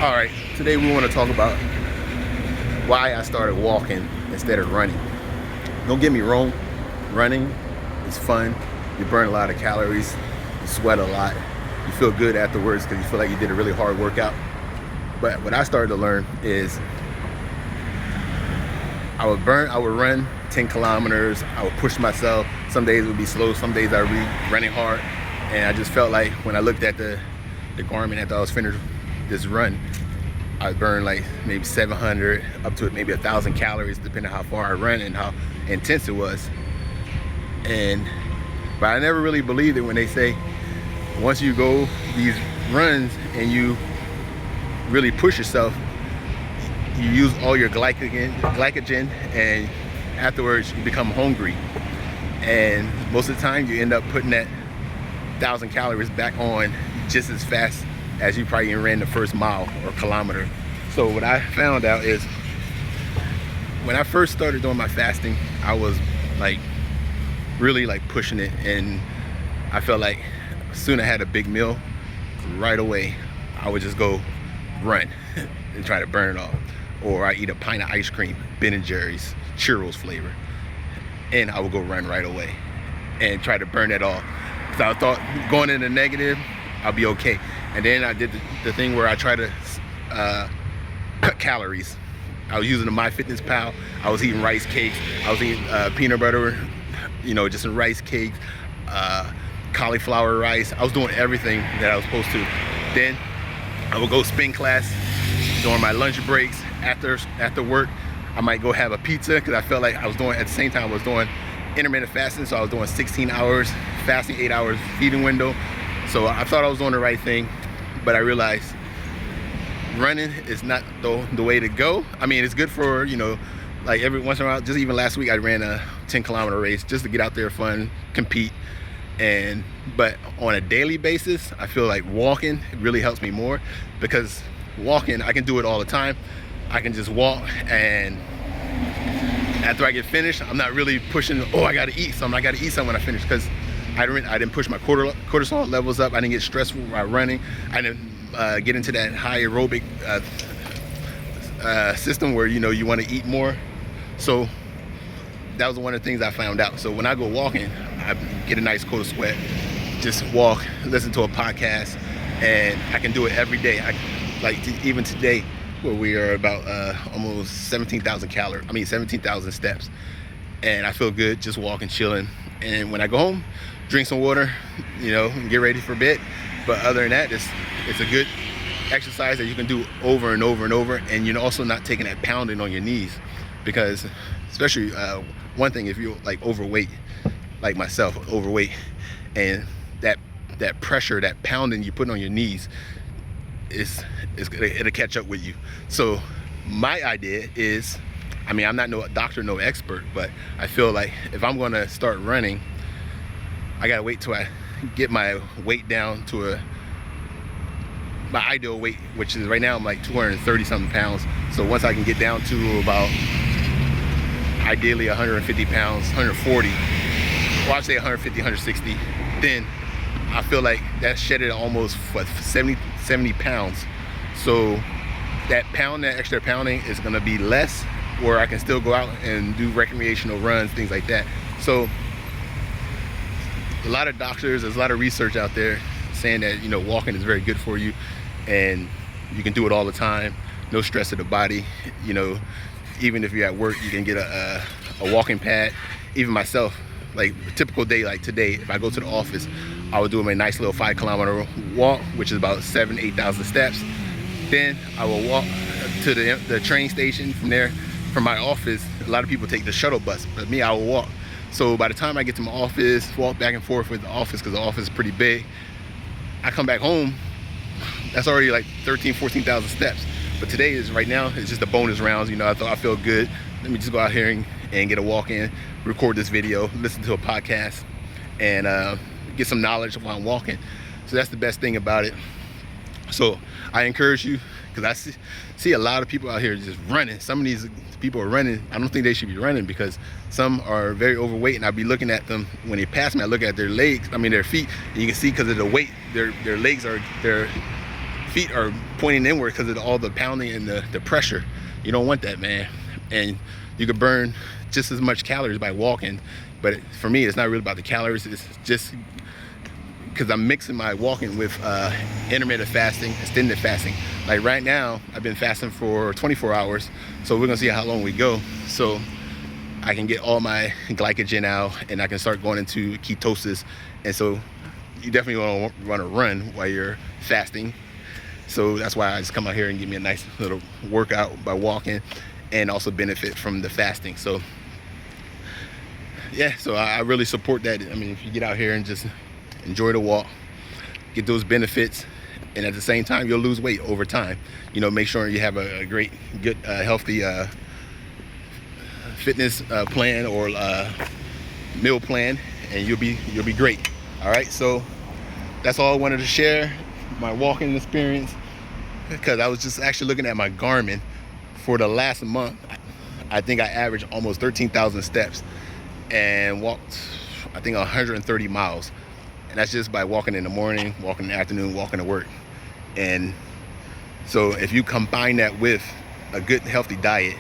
All right, today we want to talk about why I started walking instead of running. Don't get me wrong, running is fun. You burn a lot of calories, you sweat a lot, you feel good afterwards because you feel like you did a really hard workout. But what I started to learn is I would run 10 kilometers, I would push myself. Some days it would be slow, some days I would be running hard. And I just felt like when I looked at the Garmin after I was finished this run, I burned like maybe 700 up to maybe 1,000 calories depending on how far I run and how intense it was. But I never really believed it when they say once you go these runs and you really push yourself, you use all your glycogen, and afterwards you become hungry. And most of the time you end up putting that 1,000 calories back on just as fast as you probably ran the first mile or kilometer. So what I found out is when I first started doing my fasting, I was like really like pushing it, and I felt like as soon as I had a big meal, right away I would just go run and try to burn it off. Or I eat a pint of ice cream, Ben & Jerry's, churros flavor, and I would go run right away and try to burn it off. So I thought going in the negative, I'll be okay. And then I did the thing where I try to cut calories. I was using the MyFitnessPal. I was eating rice cakes. I was eating peanut butter, just some rice cakes, cauliflower rice. I was doing everything that I was supposed to. Then I would go spin class during my lunch breaks. After work, I might go have a pizza because I felt like I was doing, at the same time I was doing intermittent fasting. So I was doing 16 hours fasting, 8 hours feeding window. So I thought I was doing the right thing, but I realized running is not the way to go. I mean, it's good for, like every once in a while. Just even last week I ran a 10-kilometer race just to get out there, fun, compete. But on a daily basis, I feel like walking really helps me more, because walking, I can do it all the time. I can just walk, and after I get finished, I'm not really pushing, I gotta eat something when I finish, because I didn't push my cortisol levels up. I didn't get stressed while running. I didn't get into that high aerobic system where you want to eat more. So that was one of the things I found out. So when I go walking, I get a nice coat of sweat, just walk, listen to a podcast, and I can do it every day. Even today, where we are about almost 17,000 steps, and I feel good just walking, chilling. And when I go home, drink some water, and get ready for bed. But other than that, it's a good exercise that you can do over and over and over, and you're also not taking that pounding on your knees, because especially one thing, if you're like overweight, like myself, and that pressure, that pounding you put on your knees it'll catch up with you. So my idea is, I'm not no doctor, no expert, but I feel like if I'm gonna start running, I gotta wait till I get my weight down to my ideal weight, which is right now I'm like 230 something pounds. So once I can get down to about ideally 150 pounds, 140, well, I'd say 150, 160, then I feel like that shedded almost 70 pounds. So that extra pounding is gonna be less, where I can still go out and do recreational runs, things like that. So a lot of doctors, there's a lot of research out there saying that walking is very good for you, and you can do it all the time, no stress to the body. Even if you're at work, you can get a walking pad. Even myself, like a typical day like today, if I go to the office, I would do a nice little 5-kilometer walk, which is about 8,000 steps. Then I will walk to the train station. From there, from my office, a lot of people take the shuttle bus, but me, I will walk. So by the time I get to my office, walk back and forth with the office, because the office is pretty big, I come back home, that's already like 14,000 steps. But today right now, it's just a bonus rounds. I thought I feel good. Let me just go out here and get a walk in, record this video, listen to a podcast, and get some knowledge while I'm walking. So that's the best thing about it. So I encourage you, because I see a lot of people out here just running. Some of these people are running. I don't think they should be running, because some are very overweight, and I'll be looking at them when they pass me. I look at their feet, and you can see because of the weight, their legs are feet are pointing inward because of all the pounding and the pressure. You don't want that, man. And you could burn just as much calories by walking, but for me, it's not really about the calories. It's just because I'm mixing my walking with intermittent fasting, extended fasting. Like right now, I've been fasting for 24 hours, so we're gonna see how long we go. So I can get all my glycogen out and I can start going into ketosis. And so you definitely want to run while you're fasting. So that's why I just come out here and give me a nice little workout by walking and also benefit from the fasting. So yeah, so I really support that. I mean, if you get out here and just enjoy the walk, get those benefits, and at the same time, you'll lose weight over time. You know, make sure you have a great, good, healthy fitness plan or meal plan, and you'll be great. All right, so that's all I wanted to share, my walking experience, because I was just actually looking at my Garmin for the last month. I think I averaged almost 13,000 steps and walked, I think, 130 miles. And that's just by walking in the morning, walking in the afternoon, walking to work. And so if you combine that with a good, healthy diet,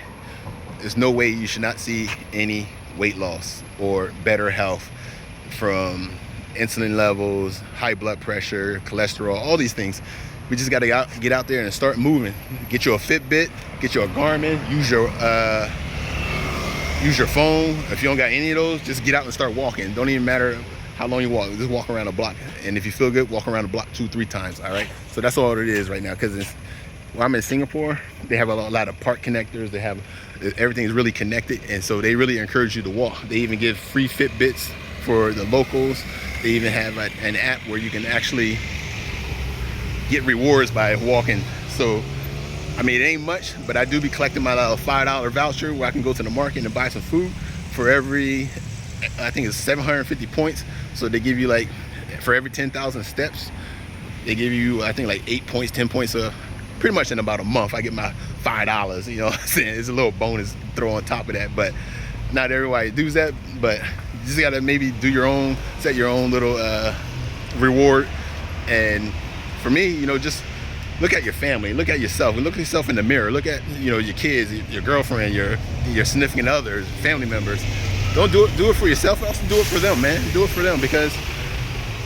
there's no way you should not see any weight loss or better health from insulin levels, high blood pressure, cholesterol, all these things. We just got to get out there and start moving. Get you a Fitbit, get you a Garmin, use your phone. If you don't got any of those, just get out and start walking. Don't even matter how long you walk, just walk around the block. And if you feel good, walk around the block 2-3 times, all right? So that's all it is right now, because when I'm in Singapore, they have a lot of park connectors. They have, everything is really connected, and so they really encourage you to walk. They even give free Fitbits for the locals. They even have an app where you can actually get rewards by walking. So, I mean, it ain't much, but I do be collecting my little $5 voucher where I can go to the market and buy some food for every, I think it's 750 points. So they give you, like, for every 10,000 steps, they give you, I think, like 8 points, 10 points. Pretty much in about a month, I get my $5, you know what I'm saying? It's a little bonus to throw on top of that, but not everybody does that. But you just gotta maybe do your own, set your own little reward. And for me, you know, just look at your family, look at yourself, and look at yourself in the mirror. Look at, you know, your kids, your girlfriend, your significant others, family members. Don't do it for yourself, also do it for them, man. Do it for them, because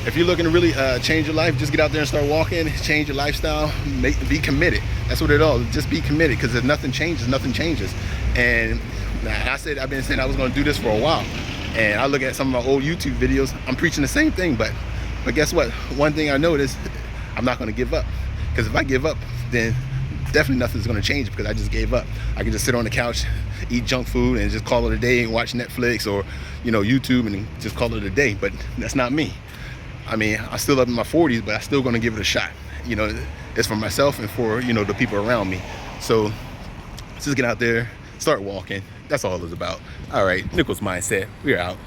if you're looking to really change your life, just get out there and start walking, change your lifestyle, be committed. That's what it all is. Just be committed, because if nothing changes, nothing changes. And I've been saying I was going to do this for a while. And I look at some of my old YouTube videos, I'm preaching the same thing, but guess what? One thing I noticed, I'm not going to give up. Because if I give up, then definitely nothing's going to change, because I just gave up. I can just sit on the couch, eat junk food, and just call it a day and watch Netflix or, you know, YouTube, and just call it a day. But that's not me. I mean, I'm still up in my 40s, but I'm still going to give it a shot. You know, it's for myself and for, you know, the people around me. So just get out there, start walking. That's all it's about. All right, Nichols Mindset. We're out.